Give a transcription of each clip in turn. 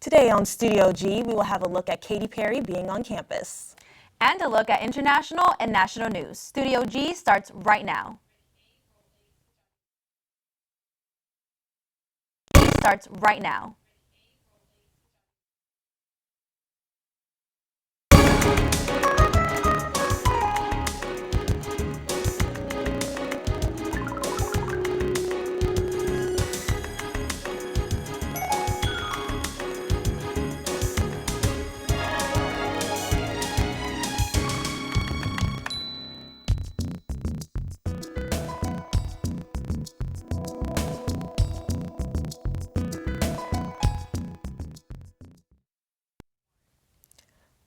Today on Studio G, we will have a look at Katy Perry being on campus. And a look at international and national news. Studio G starts right now. Starts right now.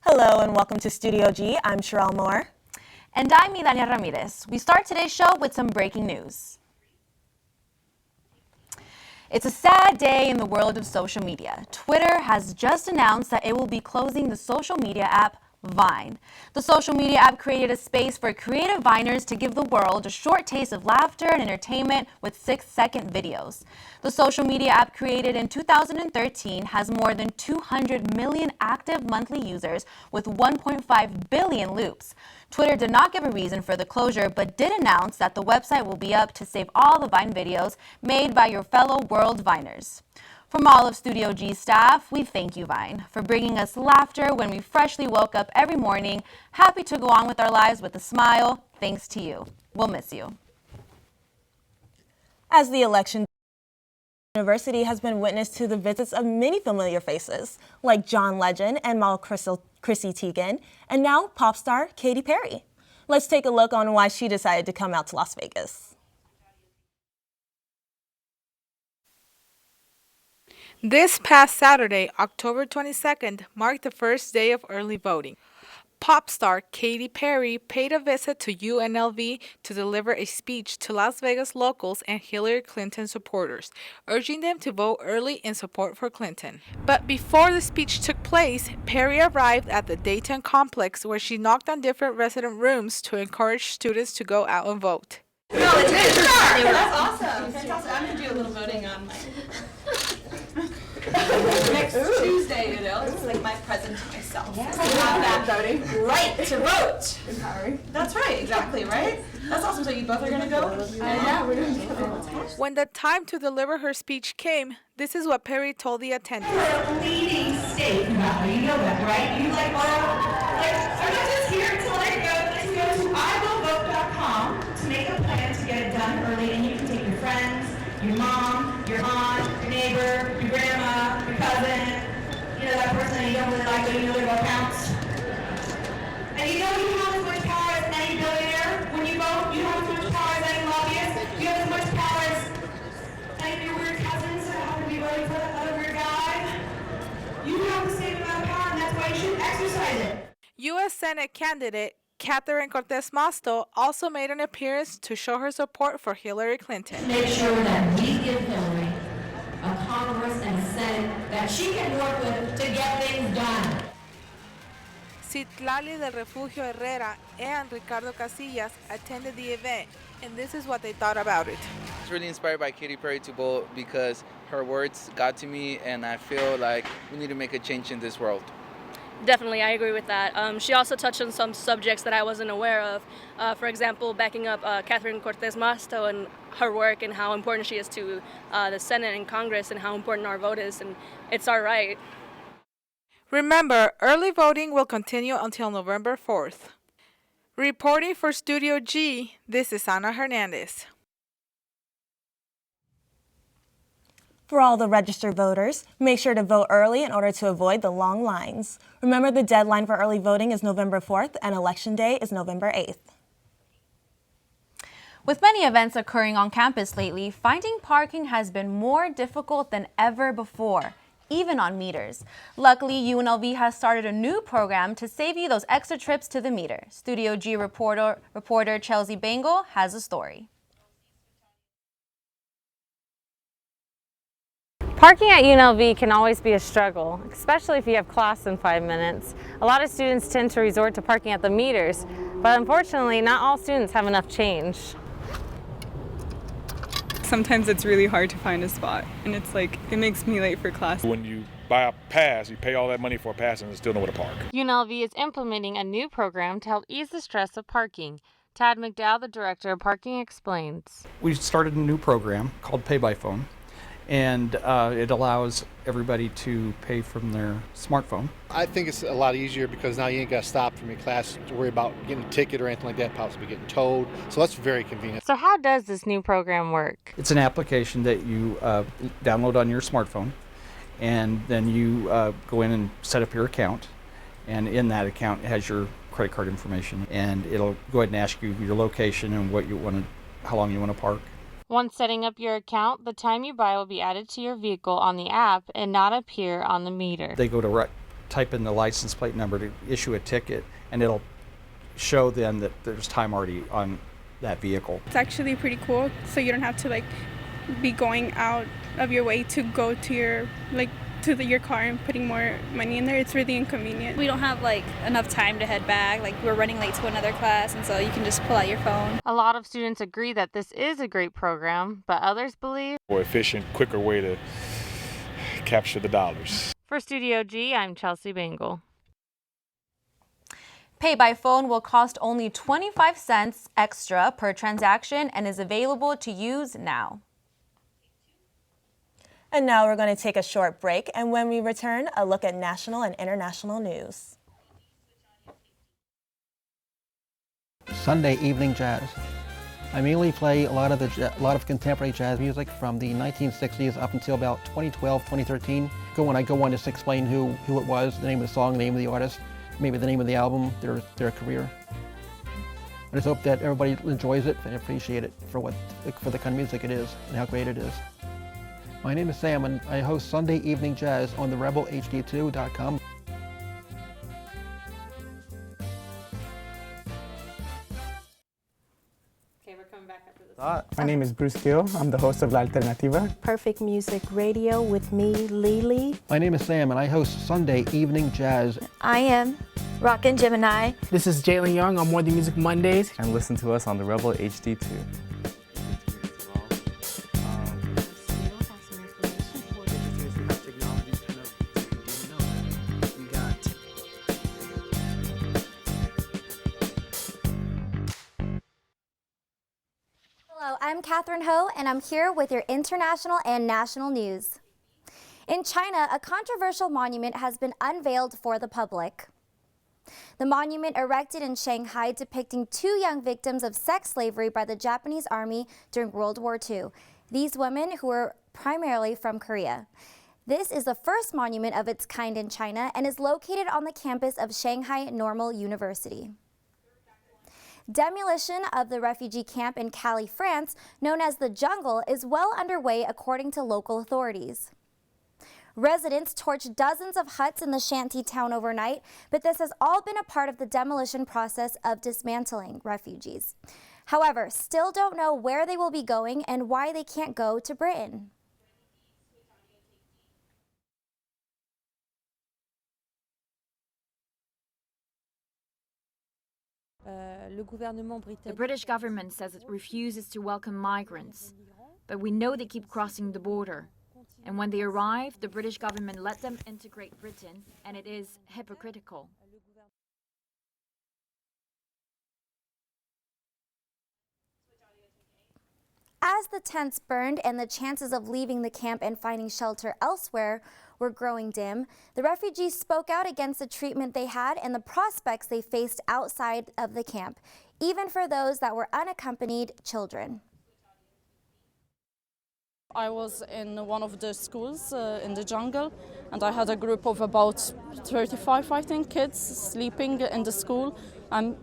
Hello and welcome to Studio G. I'm Sherelle Moore. And I'm Milania Ramirez. We start today's show with some breaking news. It's a sad day in the world of social media. Twitter has just announced that it will be closing the social media app Vine. The social media app created a space for creative Viners to give the world a short taste of laughter and entertainment with 6-second videos. The social media app, created in 2013, has more than 200 million active monthly users with 1.5 billion loops. Twitter did not give a reason for the closure, but did announce that the website will be up to save all the Vine videos made by your fellow world Viners. From all of Studio G's staff, we thank you, Vine, for bringing us laughter when we freshly woke up every morning, happy to go on with our lives with a smile. Thanks to you. We'll miss you. As the election University has been witness to the visits of many familiar faces, like John Legend and model Chrissy Teigen, and now pop star Katy Perry. Let's take a look on why she decided to come out to Las Vegas. This past Saturday, October 22nd, marked the first day of early voting. Pop star Katy Perry paid a visit to UNLV to deliver a speech to Las Vegas locals and Hillary Clinton supporters, urging them to vote early in support for Clinton. But before the speech took place, Perry arrived at the Dayton complex, where she knocked on different resident rooms to encourage students to go out and vote. No, it's good. That's awesome. Fantastic. I'm going to do a little voting on my next Tuesday, It's like my present to myself. Yeah. I have that voting right to vote. Empowering. That's right, exactly, right? That's awesome. So you both are going to go? Yeah, we're going to go. When the time to deliver her speech came, this is what Perry told the attendees. We're a leading state, you know that, right? You I'm not just here to go to iwillvote.com to make a plan to get it done early, and you can take your friends, your mom, your aunt, your neighbor, your grandma, your cousin, that person that you don't really like, but you know their vote counts. And you have as much power as any billionaire when you vote. You have as much power as any lobbyist. You have as much power as any of your weird cousins that happen to be voting for that other weird guy. You have the same amount of power, and that's why you should exercise it. U.S. Senate candidate Catherine Cortez Masto also made an appearance to show her support for Hillary Clinton. Make sure that we give Hillary a Congress and a Senate that she can work with to get things done. Citlali del Refugio Herrera and Ricardo Casillas attended the event, and this is what they thought about it. I was really inspired by Katy Perry to vote because her words got to me, and I feel like we need to make a change in this world. Definitely, I agree with that. She also touched on some subjects that I wasn't aware of. For example, backing up Catherine Cortez Masto and her work and how important she is to the Senate and Congress and how important our vote is, and it's our right. Remember, early voting will continue until November 4th. Reporting for Studio G, this is Ana Hernandez. For all the registered voters, make sure to vote early in order to avoid the long lines. Remember, the deadline for early voting is November 4th and Election Day is November 8th. With many events occurring on campus lately, finding parking has been more difficult than ever before, even on meters. Luckily, UNLV has started a new program to save you those extra trips to the meter. Studio G reporter Chelsea Bangle has a story. Parking at UNLV can always be a struggle, especially if you have class in 5 minutes. A lot of students tend to resort to parking at the meters, but unfortunately, not all students have enough change. Sometimes it's really hard to find a spot, and it's like, it makes me late for class. When you buy a pass, you pay all that money for a pass and still know where to park. UNLV is implementing a new program to help ease the stress of parking. Tad McDowell, the director of parking, explains. We started a new program called Pay by Phone, and it allows everybody to pay from their smartphone. I think it's a lot easier because now you ain't got to stop from your class to worry about getting a ticket or anything like that, possibly getting towed. So that's very convenient. So how does this new program work? It's an application that you download on your smartphone, and then you go in and set up your account, and in that account it has your credit card information, and it'll go ahead and ask you your location and what you want to, how long you want to park. Once setting up your account, the time you buy will be added to your vehicle on the app and not appear on the meter. They go to type in the license plate number to issue a ticket, and it'll show them that there's time already on that vehicle. It's actually pretty cool, so you don't have to be going out of your way to go to your your car and putting more money in there. It's really inconvenient. We don't have enough time to head back. We're running late to another class, and so you can just pull out your phone. A lot of students agree that this is a great program, but others believe More efficient, quicker way to capture the dollars. For Studio G, I'm Chelsea Bangle. Pay by phone will cost only 25 cents extra per transaction and is available to use now. And now we're going to take a short break, and when we return, a look at national and international news. Sunday evening jazz. I mainly play a lot of contemporary jazz music from the 1960s up until about 2012, 2013. When I go on, just explain who it was, the name of the song, the name of the artist, maybe the name of the album, their career. I just hope that everybody enjoys it and appreciate it for the kind of music it is and how great it is. My name is Sam, and I host Sunday Evening Jazz on the rebelhd2.com. Okay, we're coming back after this. My name is Bruce Gill. I'm the host of La Alternativa. Perfect Music Radio with me, Lily. My name is Sam, and I host Sunday Evening Jazz. I am Rockin' Gemini. This is Jalen Young on More Than Music Mondays. And listen to us on the Rebel HD2. Hello, I'm Catherine Ho, and I'm here with your international and national news. In China, a controversial monument has been unveiled for the public. The monument erected in Shanghai depicting two young victims of sex slavery by the Japanese army during World War II. These women, who were primarily from Korea. This is the first monument of its kind in China and is located on the campus of Shanghai Normal University. Demolition of the refugee camp in Calais, France, known as the Jungle, is well underway according to local authorities. Residents torched dozens of huts in the shanty town overnight, but this has all been a part of the demolition process of dismantling refugees. However, still don't know where they will be going and why they can't go to Britain. The British government says it refuses to welcome migrants, but we know they keep crossing the border. And when they arrive, the British government let them integrate Britain, and it is hypocritical. As the tents burned and the chances of leaving the camp and finding shelter elsewhere were growing dim, the refugees spoke out against the treatment they had and the prospects they faced outside of the camp, even for those that were unaccompanied children. I was in one of the schools in the jungle, and I had a group of about 35, I think, kids sleeping in the school.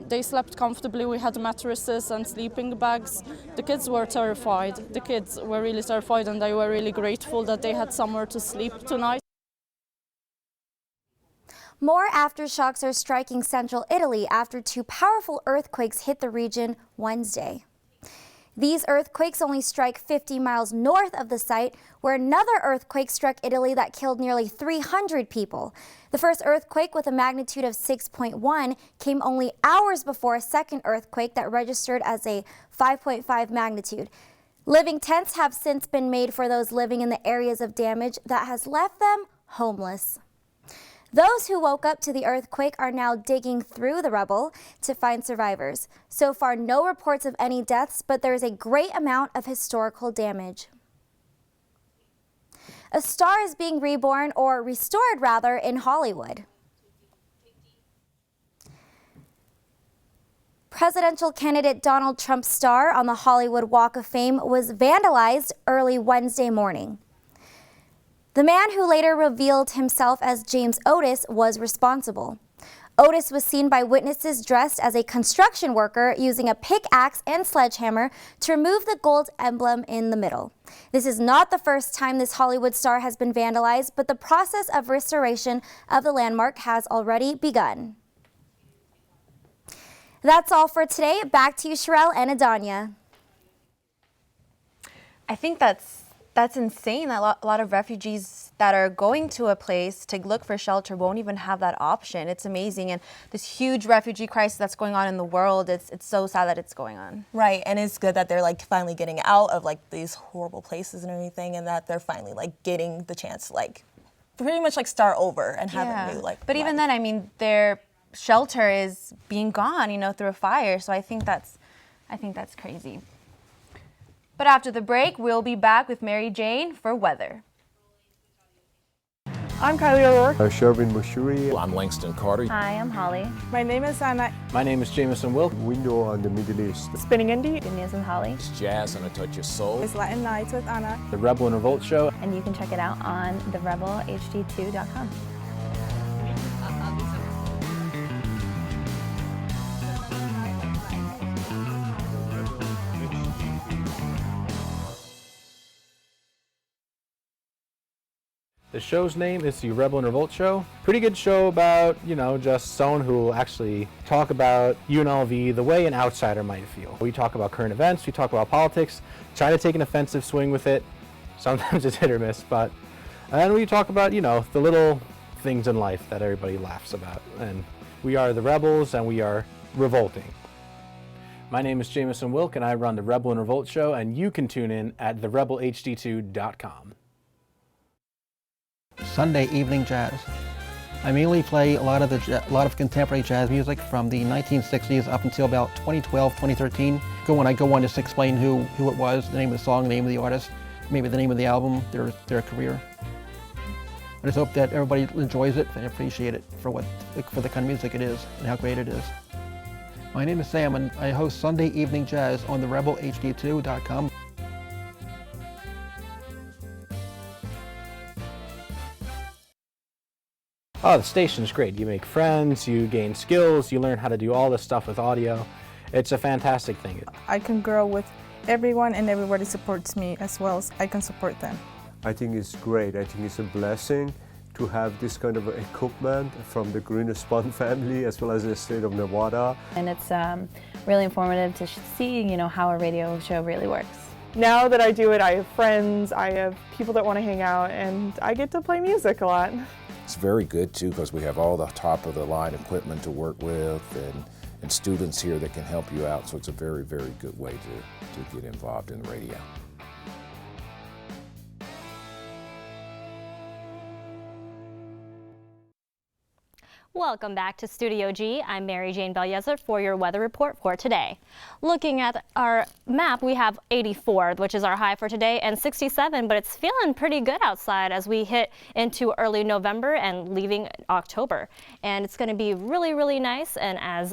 They slept comfortably. We had mattresses and sleeping bags. The kids were terrified. The kids were really terrified, and they were really grateful that they had somewhere to sleep tonight. More aftershocks are striking central Italy after two powerful earthquakes hit the region Wednesday. These earthquakes only strike 50 miles north of the site, where another earthquake struck Italy that killed nearly 300 people. The first earthquake, with a magnitude of 6.1, came only hours before a second earthquake that registered as a 5.5 magnitude. Living tents have since been made for those living in the areas of damage that has left them homeless. Those who woke up to the earthquake are now digging through the rubble to find survivors. So far, no reports of any deaths, but there is a great amount of historical damage. A star is being reborn, or restored rather, in Hollywood. Presidential candidate Donald Trump's star on the Hollywood Walk of Fame was vandalized early Wednesday morning. The man, who later revealed himself as James Otis, was responsible. Otis was seen by witnesses dressed as a construction worker using a pickaxe and sledgehammer to remove the gold emblem in the middle. This is not the first time this Hollywood star has been vandalized, but the process of restoration of the landmark has already begun. That's all for today. Back to you, Sherelle and Adanya. I think that's insane that a lot of refugees that are going to a place to look for shelter won't even have that option. It's amazing. And this huge refugee crisis that's going on in the world, it's so sad that it's going on. Right, and it's good that they're like finally getting out of like these horrible places and everything, and that they're finally like getting the chance to like pretty much like start over and have a new like But even then, I mean, their shelter is being gone, you know, through a fire. So I think that's crazy. But after the break, we'll be back with Mary Jane for weather. I'm Kylie O'Rourke. I'm Shervin Mushuri. I'm Langston Carter. Hi, I'm Holly. My name is Anna. My name is Jameson Wilk. Window on the Middle East. Spinning Indie. Good News with Holly. It's Jazz and a Touch of Soul. It's Latin Nights with Anna. The Rebel and Revolt Show. And you can check it out on therebelhd2.com. The show's name is the Rebel and Revolt Show. Pretty good show about, you know, just someone who will actually talk about UNLV the way an outsider might feel. We talk about current events, we talk about politics, try to take an offensive swing with it. Sometimes it's hit or miss, but and then we talk about, you know, the little things in life that everybody laughs about. And we are the Rebels and we are revolting. My name is Jameson Wilk and I run the Rebel and Revolt Show, and you can tune in at therebelhd2.com. Sunday evening jazz. I mainly play a lot of contemporary jazz music from the 1960s up until about 2012, 2013. When I go on, just explain who it was, the name of the song, the name of the artist, maybe the name of the album, their career. I just hope that everybody enjoys it and appreciate it for the kind of music it is and how great it is. My name is Sam and I host Sunday evening jazz on therebelhd2.com. Oh, the station's great. You make friends, you gain skills, you learn how to do all this stuff with audio. It's a fantastic thing. I can grow with everyone and everybody supports me as well as I can support them. I think it's great. I think it's a blessing to have this kind of equipment from the Green Spun family as well as the state of Nevada. And it's really informative to see, you know, how a radio show really works. Now that I do it, I have friends, I have people that want to hang out, and I get to play music a lot. It's very good too because we have all the top of the line equipment to work with and students here that can help you out. So it's a very, very good way to get involved in radio. Welcome back to Studio G. I'm Mary Jane Belyezer for your weather report for today. Looking at our map, we have 84, which is our high for today, and 67, but it's feeling pretty good outside as we hit into early November and leaving October. And it's going to be really, really nice, and as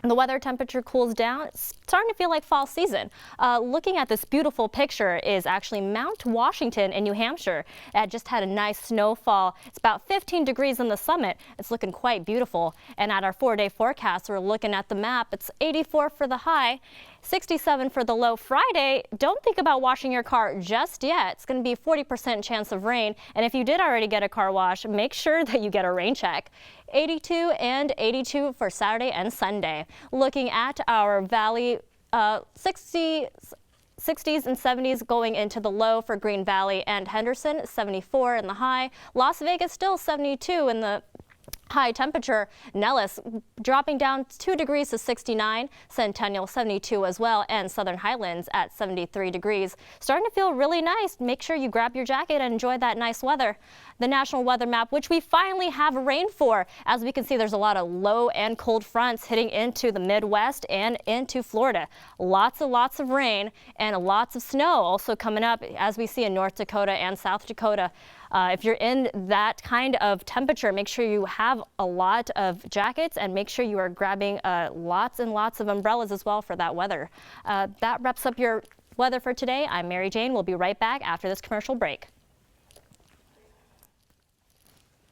the weather temperature cools down, it's starting to feel like fall season. Looking at this beautiful picture is actually Mount Washington in New Hampshire. It just had a nice snowfall. It's about 15 degrees on the summit. It's looking quite beautiful. And at our 4-day forecast, we're looking at the map. It's 84 for the high, 67 for the low. Friday, don't think about washing your car just yet. It's going to be a 40% chance of rain. And if you did already get a car wash, make sure that you get a rain check. 82 and 82 for Saturday and Sunday. Looking at our valley, 60s and 70s going into the low for Green Valley and Henderson, 74 in the high. Las Vegas still 72 in the High temperature, Nellis dropping down 2 degrees to 69, Centennial 72 as well, and Southern Highlands at 73 degrees. Starting to feel really nice. Make sure you grab your jacket and enjoy that nice weather. The national weather map, which we finally have rain for. As we can see, there's a lot of low and cold fronts hitting into the Midwest and into Florida. Lots of rain and lots of snow also coming up, as we see in North Dakota and South Dakota. If you're in that kind of temperature, make sure you have a lot of jackets and make sure you are grabbing lots and lots of umbrellas as well for that weather. That wraps up your weather for today. I'm Mary Jane. We'll be right back after this commercial break.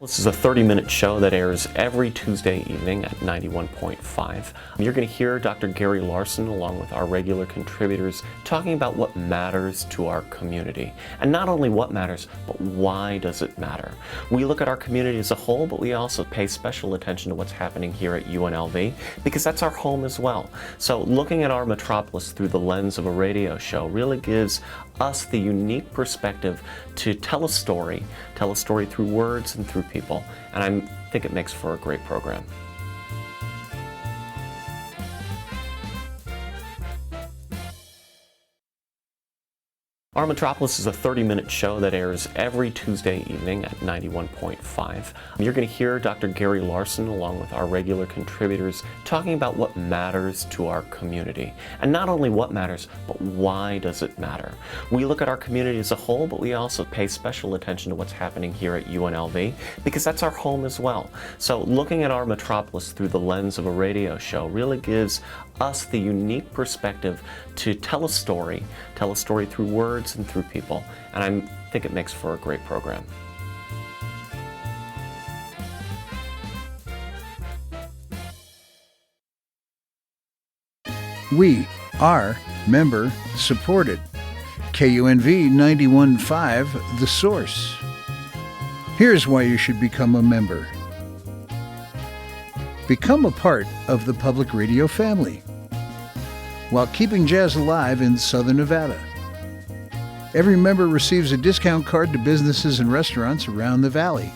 This is a 30-minute show that airs every Tuesday evening at 91.5. You're going to hear Dr. Gary Larson along with our regular contributors talking about what matters to our community. And not only what matters, but why does it matter? We look at our community as a whole, but we also pay special attention to what's happening here at UNLV because that's our home as well. So looking at our metropolis through the lens of a radio show really gives us the unique perspective to tell a story through words and through people, and I think it makes for a great program. Our Metropolis is a 30-minute show that airs every Tuesday evening at 91.5. You're going to hear Dr. Gary Larson along with our regular contributors talking about what matters to our community. And not only what matters, but why does it matter? We look at our community as a whole, but we also pay special attention to what's happening here at UNLV because that's our home as well. So looking at our Metropolis through the lens of a radio show really gives us the unique perspective to tell a story through words and through people, and I think it makes for a great program. We are member supported. KUNV 91.5, The Source. Here's why you should become a member. Become a part of the public radio family while keeping jazz alive in Southern Nevada. Every member receives a discount card to businesses and restaurants around the valley,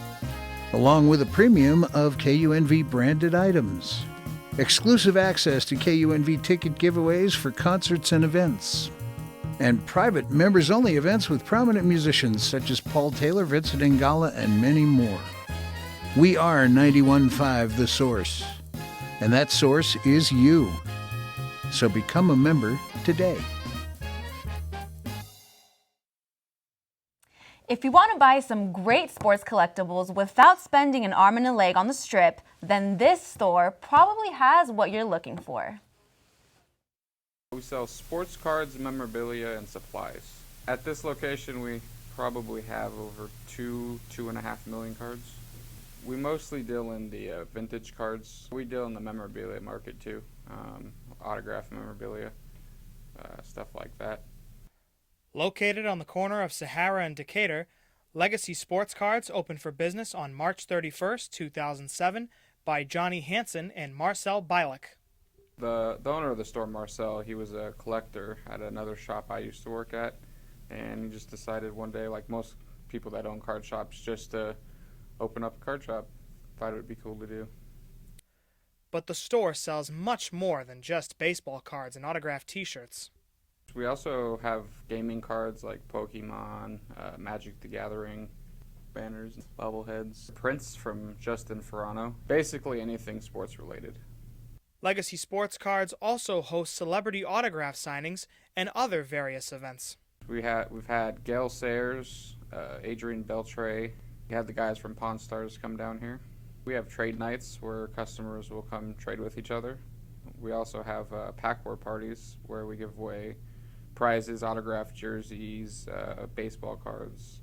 along with a premium of KUNV branded items, exclusive access to KUNV ticket giveaways for concerts and events, and private members-only events with prominent musicians such as Paul Taylor, Vincent Ingala, and many more. We are 91.5 The Source, and that source is you. So become a member today. If you want to buy some great sports collectibles without spending an arm and a leg on the strip, then this store probably has what you're looking for. We sell sports cards, memorabilia, and supplies. At this location, we probably have over 2.5 million cards. We mostly deal in the vintage cards. We deal in the memorabilia market too, autograph memorabilia, stuff like that. Located on the corner of Sahara and Decatur, Legacy Sports Cards opened for business on March 31st, 2007 by Johnny Hansen and Marcel Bialik. The owner of the store, Marcel, he was a collector at another shop I used to work at, and he just decided one day, like most people that own card shops, just to open up a card shop. Thought it would be cool to do. But the store sells much more than just baseball cards and autographed t-shirts. We also have gaming cards like Pokemon, Magic the Gathering, banners, bobbleheads, prints from Justin Ferrano, basically anything sports related. Legacy Sports Cards also hosts celebrity autograph signings and other various events. We've had Gail Sayers, Adrian Beltre. We had the guys from Pawn Stars come down here. We have trade nights where customers will come trade with each other. We also have pack war parties where we give away prizes, autographed jerseys, baseball cards.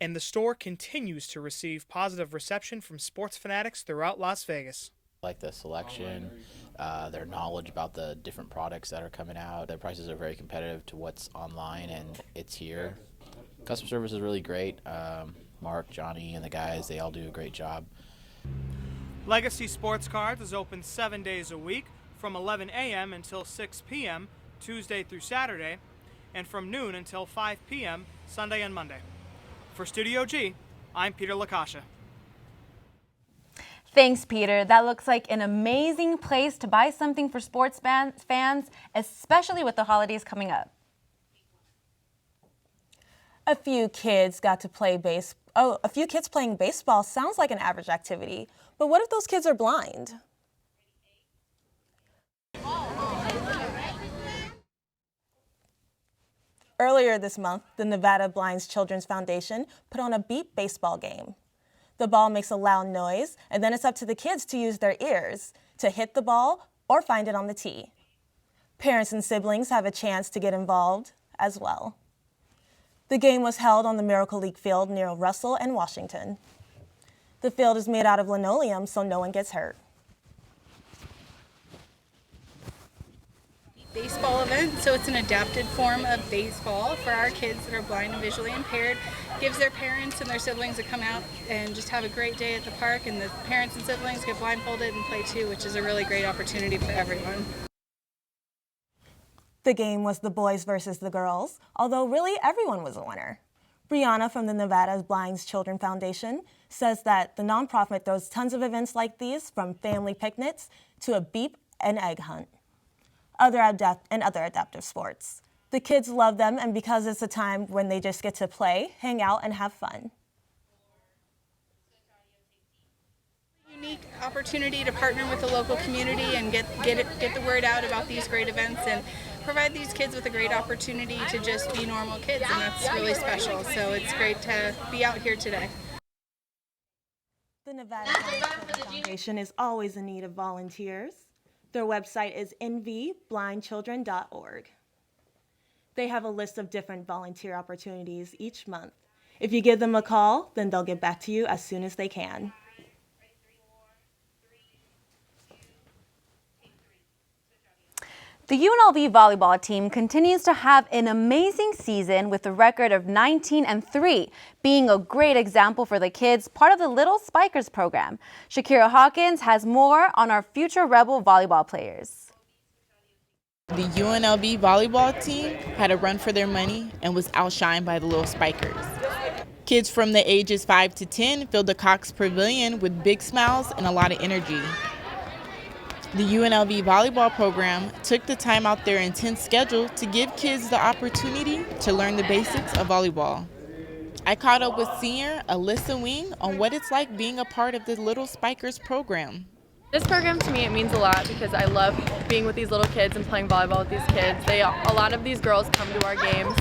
And the store continues to receive positive reception from sports fanatics throughout Las Vegas. Like the selection, their knowledge about the different products that are coming out. Their prices are very competitive to what's online, and it's here. Customer service is really great. Mark, Johnny, and the guys, they all do a great job. Legacy Sports Cards is open 7 days a week from 11 a.m. until 6 p.m. Tuesday through Saturday, and from noon until 5 p.m. Sunday and Monday. For Studio G, I'm Peter Lakasha. Thanks, Peter. That looks like an amazing place to buy something for sports fans, especially with the holidays coming up. A few kids playing baseball sounds like an average activity. But what if those kids are blind? Earlier this month, the Nevada Blind Children's Foundation put on a beep baseball game. The ball makes a loud noise, and then it's up to the kids to use their ears to hit the ball or find it on the tee. Parents and siblings have a chance to get involved as well. The game was held on the Miracle League field near Russell and Washington. The field is made out of linoleum, so no one gets hurt. Baseball event, so it's an adapted form of baseball for our kids that are blind and visually impaired. Gives their parents and their siblings to come out and just have a great day at the park, and the parents and siblings get blindfolded and play too, which is a really great opportunity for everyone. The game was the boys versus the girls, although really everyone was a winner. Brianna from the Nevada Blind Children Foundation says that the nonprofit throws tons of events like these, from family picnics to a beep and egg hunt. Other adaptive sports. The kids love them, and because it's a time when they just get to play, hang out, and have fun. Unique opportunity to partner with the local community and get the word out about these great events and provide these kids with a great opportunity to just be normal kids, and that's really special. So it's great to be out here today. The Nevada Blind Children Foundation is always in need of volunteers. Their website is nvblindchildren.org. They have a list of different volunteer opportunities each month. If you give them a call, then they'll get back to you as soon as they can. The UNLV volleyball team continues to have an amazing season with a record of 19-3, being a great example for the kids, part of the Little Spikers program. Shakira Hawkins has more on our future Rebel volleyball players. The UNLV volleyball team had a run for their money and was outshined by the Little Spikers. Kids from the ages 5 to 10 filled the Cox Pavilion with big smiles and a lot of energy. The UNLV volleyball program took the time out their intense schedule to give kids the opportunity to learn the basics of volleyball. I caught up with senior Alyssa Wing on what it's like being a part of the Little Spikers program. This program to me, it means a lot because I love being with these little kids and playing volleyball with these kids. A lot of these girls come to our games,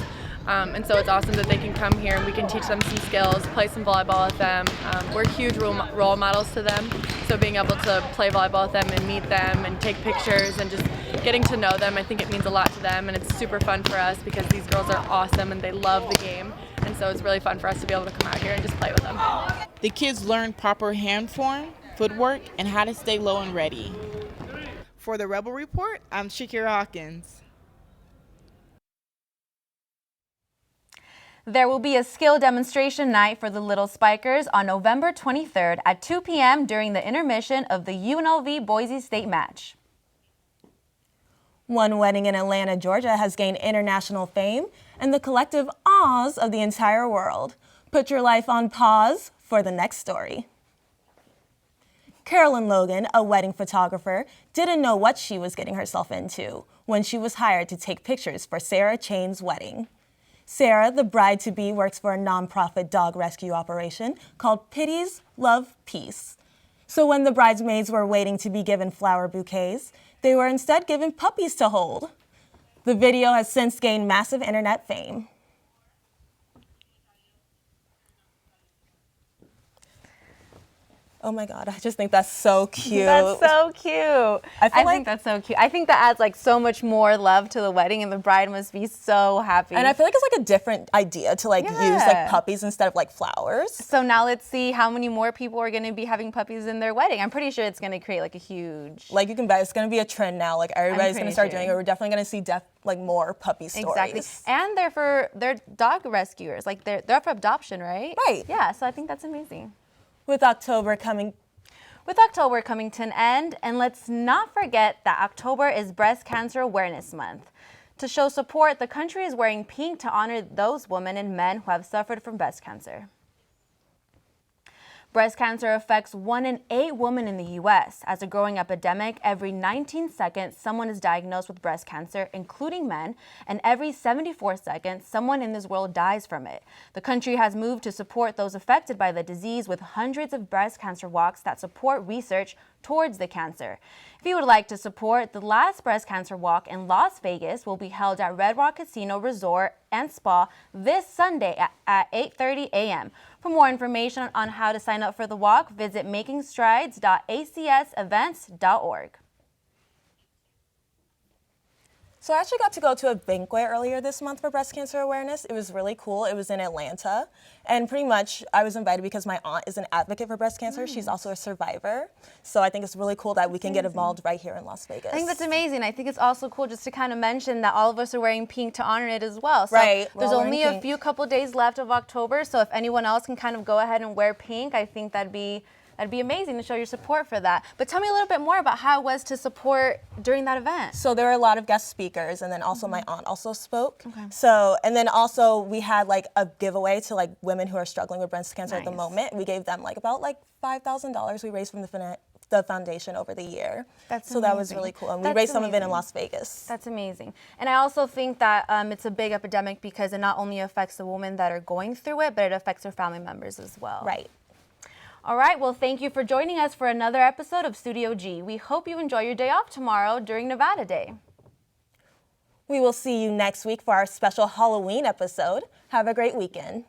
and so it's awesome that they can come here and we can teach them some skills, play some volleyball with them. We're huge role models to them, so being able to play volleyball with them and meet them and take pictures and just getting to know them, I think it means a lot to them, and it's super fun for us because these girls are awesome and they love the game, and so it's really fun for us to be able to come out here and just play with them. The kids learn proper hand form, footwork, and how to stay low and ready. For the Rebel Report, I'm Shakira Hawkins. There will be a skill demonstration night for the Little Spikers on November 23rd at 2 p.m. during the intermission of the UNLV Boise State match. One wedding in Atlanta, Georgia has gained international fame and the collective awes of the entire world. Put your life on pause for the next story. Carolyn Logan, a wedding photographer, didn't know what she was getting herself into when she was hired to take pictures for Sarah Chain's wedding. Sarah, the bride-to-be, works for a nonprofit dog rescue operation called Pity's Love Peace. So when the bridesmaids were waiting to be given flower bouquets, they were instead given puppies to hold. The video has since gained massive internet fame. Oh my God, I just think that's so cute. That's so cute. I think that's so cute. I think that adds like so much more love to the wedding, and the bride must be so happy. And I feel like it's like a different idea to like use like puppies instead of like flowers. So now let's see how many more people are going to be having puppies in their wedding. I'm pretty sure it's going to create like a huge... Like you can bet it's going to be a trend now. Like everybody's going to start doing it. We're definitely going to see like more puppy stories. Exactly. And they're dog rescuers. Like they're up for adoption, right? Right. Yeah, so I think that's amazing. With October coming to an end, and let's not forget that October is Breast Cancer Awareness Month. To show support, the country is wearing pink to honor those women and men who have suffered from breast cancer. Breast cancer affects 1 in 8 women in the U.S. As a growing epidemic, every 19 seconds someone is diagnosed with breast cancer, including men, and every 74 seconds someone in this world dies from it. The country has moved to support those affected by the disease with hundreds of breast cancer walks that support research towards the cancer. If you would like to support, the last breast cancer walk in Las Vegas will be held at Red Rock Casino Resort and Spa this Sunday at 8:30 a.m. For more information on how to sign up for the walk, visit makingstrides.acsevents.org. So I actually got to go to a banquet earlier this month for breast cancer awareness. It was really cool. It was in Atlanta. And pretty much I was invited because my aunt is an advocate for breast cancer. She's also a survivor. So I think it's really cool that we can get involved right here in Las Vegas. I think that's amazing. I think it's also cool just to kind of mention that all of us are wearing pink to honor it as well. So right. There's only a few couple days left of October. So if anyone else can kind of go ahead and wear pink, I think that'd be amazing to show your support for that. But tell me a little bit more about how it was to support during that event. So there were a lot of guest speakers, and then also my aunt also spoke. So, and then also we had like a giveaway to like women who are struggling with breast cancer at the moment. We gave them like about like $5,000 we raised from the foundation over the year. So that was really cool. And we raised some of it in Las Vegas. That's amazing. And I also think that it's a big epidemic because it not only affects the women that are going through it, but it affects their family members as well. Right. All right, well, thank you for joining us for another episode of Studio G. We hope you enjoy your day off tomorrow during Nevada Day. We will see you next week for our special Halloween episode. Have a great weekend.